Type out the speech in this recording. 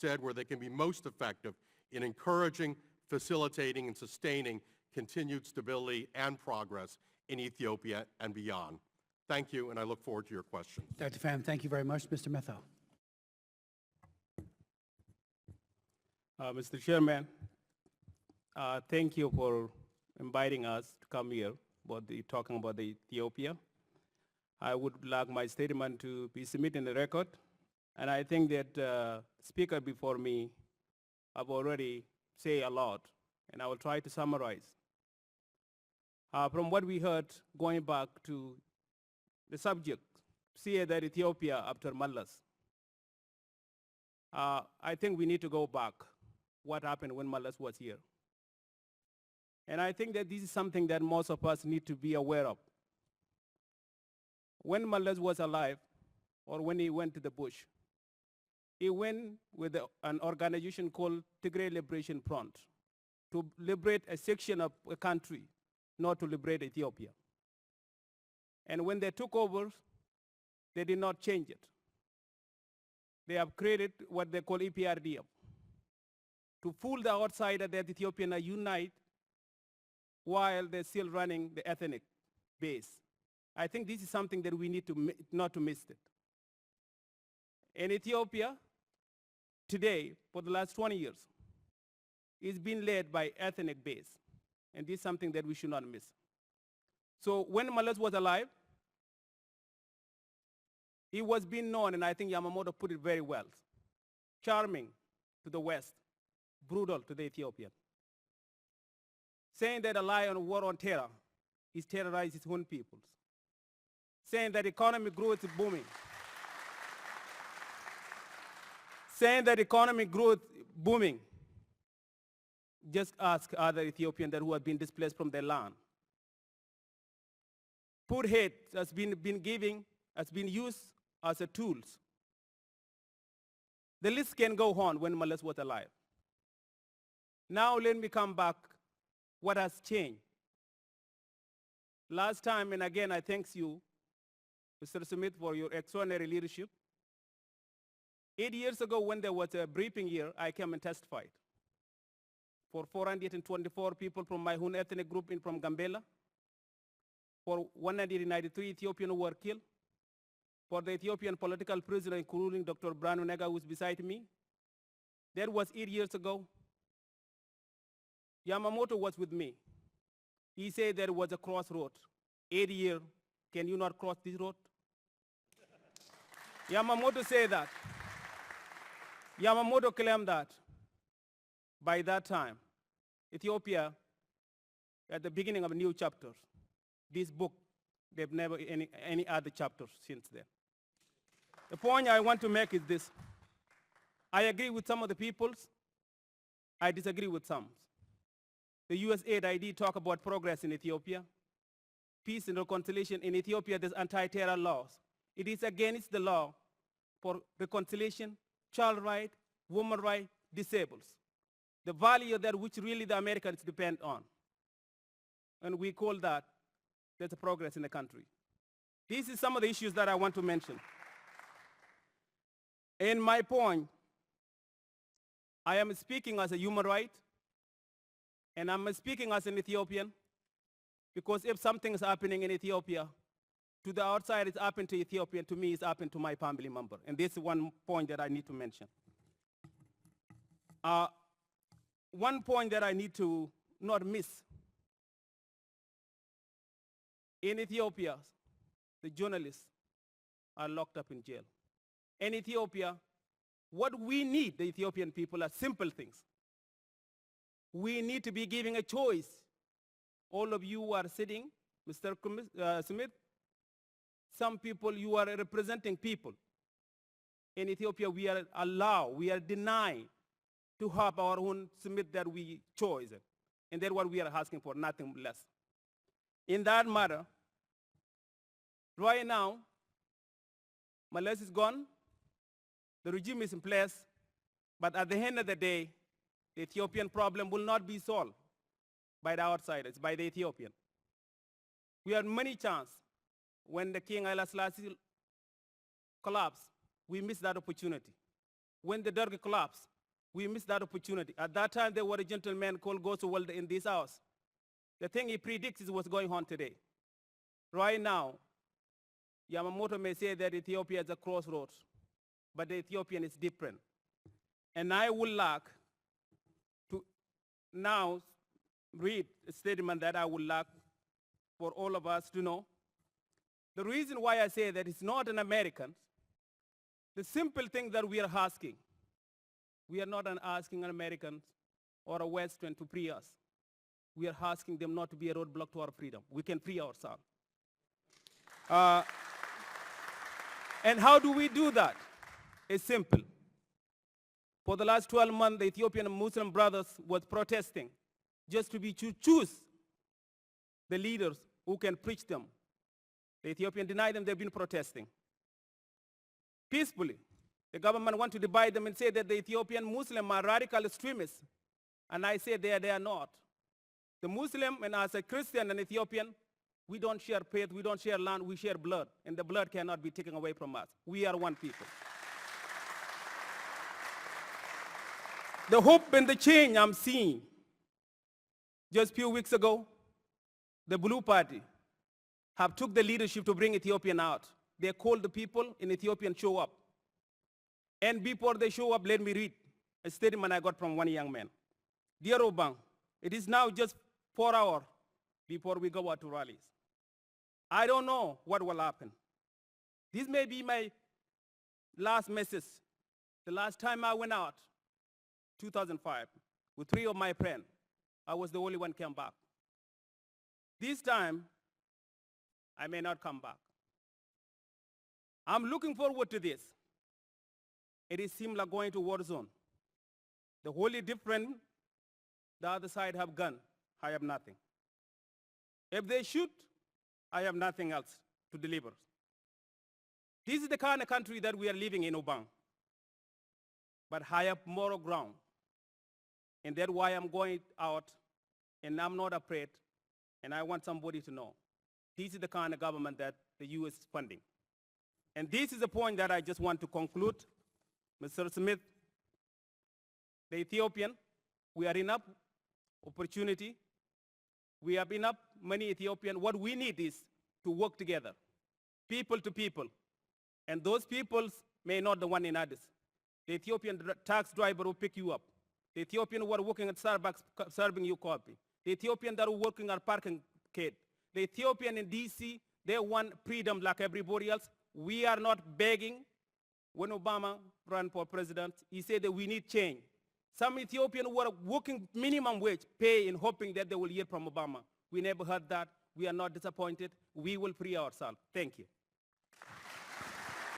instead where they can be most effective in encouraging, facilitating, and sustaining continued stability and progress in Ethiopia and beyond. Thank you, and I look forward to your questions. Dr. Pham, thank you very much. Mr. Metho. Mr. Chairman, thank you for inviting us to come here talking about the Ethiopia. I would like my statement to be submitted in the record, and I think that speaker before me have already said a lot, and I will try to summarize. From what we heard, going back to the subject, see that Ethiopia after Mallas. I think we need to go back what happened when Mallas was here. And I think that this is something that most of us need to be aware of. When Mallas was alive, or when he went to the bush, he went with an organization called Tigray Liberation Front to liberate a section of a country, not to liberate Ethiopia. And when they took over, they did not change it. They have created what they call EPRDF to fool the outsider that Ethiopians are unite while they're still running the ethnic base. I think this is something that we need to not to miss it. In Ethiopia, today, for the last 20 years, it's been led by ethnic base. And this is something that we should not miss. So when Mallas was alive, he was being known, and I think Yamamoto put it very well, charming to the West, brutal to the Ethiopian. Saying that a lion war on terror is terrorizing his own peoples. Saying that economic growth is booming. Saying that economic growth booming. Just ask other Ethiopians who have been displaced from their land. Put hate has been used as a tools. The list can go on when Mallas was alive. Now let me come back. What has changed? Last time, and again, I thank you, Mr. Smith, for your extraordinary leadership. 8 years ago, when there was a briefing here, I came and testified for 424 people from my own ethnic group from Gambela, for 193 Ethiopians who were killed, for the Ethiopian political prisoner, including Dr. Branu Nega, who is beside me. That was 8 years ago. Yamamoto was with me. He said there was a crossroad. 8 years, can you not cross this road? Yamamoto said that. Yamamoto claimed that by that time, Ethiopia, at the beginning of a new chapter, this book, they've never any other chapters since then. The point I want to make is this. I agree with some of the peoples. I disagree with some. The USAID ID talk about progress in Ethiopia. Peace and reconciliation in Ethiopia, there's anti-terror laws. It is against the law for reconciliation, child right, woman right, disables. The value that which really the Americans depend on. And we call that there's a progress in the country. These are some of the issues that I want to mention. In my point, I am speaking as a human right, and I'm speaking as an Ethiopian, because if something is happening in Ethiopia, to the outside it's happened to Ethiopia, to me it's happened to my family member. And this is one point that I need to mention. One point that I need to not miss. In Ethiopia, the journalists are locked up in jail. In Ethiopia, what we need, the Ethiopian people, are simple things. We need to be giving a choice. All of you who are sitting, Mr. Smith, some people, you are representing people. In Ethiopia, we are denied to have our own Smith that we chose. And that's what we are asking for, nothing less. In that matter, right now, Mallas is gone, the regime is in place, but at the end of the day, the Ethiopian problem will not be solved by the outsiders, by the Ethiopian. We had many chances when the King Haile Selassie collapsed. We missed that opportunity. when the Derg collapsed, we missed that opportunity. At that time, there was a gentleman called Goswald in this house. The thing he predicts is what's going on today. Right now, Yamamoto may say that Ethiopia is a crossroads, but the Ethiopian is different. And I would like to now read a statement that I would like for all of us to know. The reason why I say that it's not an American, the simple thing that we are asking, we are not asking an American or a Western to free us. We are asking them not to be a roadblock to our freedom. We can free ourselves. And how do we do that? It's simple. For the last 12 months, the Ethiopian Muslim brothers was protesting just to choose the leaders who can preach them. The Ethiopian denied them, they've been protesting. Peacefully. The government want to divide them and say that the Ethiopian Muslim are radical extremists. And I say they are not. The Muslim and as a Christian and Ethiopian, we don't share faith, we don't share land, we share blood. And the blood cannot be taken away from us. We are one people. The hope and the change I'm seeing. Just a few weeks ago, the Blue Party have took the leadership to bring Ethiopian out. They called the people in Ethiopia and show up. And before they show up, let me read a statement I got from one young man. Dear Obang, it is now just 4 hours before we go out to rallies. I don't know what will happen. This may be my last message. The last time I went out, 2005, with 3 of my friends, I was the only one came back. This time, I may not come back. I'm looking forward to this. It is similar going to war zone. The wholly different, the other side have gun, I have nothing. If they shoot, I have nothing else to deliver. This is the kind of country that we are living in, Obang. But I have moral ground. And that's why I'm going out, and I'm not afraid, and I want somebody to know. This is the kind of government that the U.S. is funding. And this is the point that I just want to conclude. Mr. Smith, the Ethiopian, we are enough opportunity. We have enough money Ethiopian. What we need is to work together, people to people. And those peoples may not the one in Addis. The Ethiopian tax driver will pick you up. The Ethiopian who are working at Starbucks serving you coffee. The Ethiopian that are working at parking kid. The Ethiopian in DC, they want freedom like everybody else. We are not begging. When Obama ran for president, he said that we need change. Some Ethiopians who are working minimum wage pay in hoping that they will hear from Obama. We never heard that. We are not disappointed. We will free ourselves. Thank you.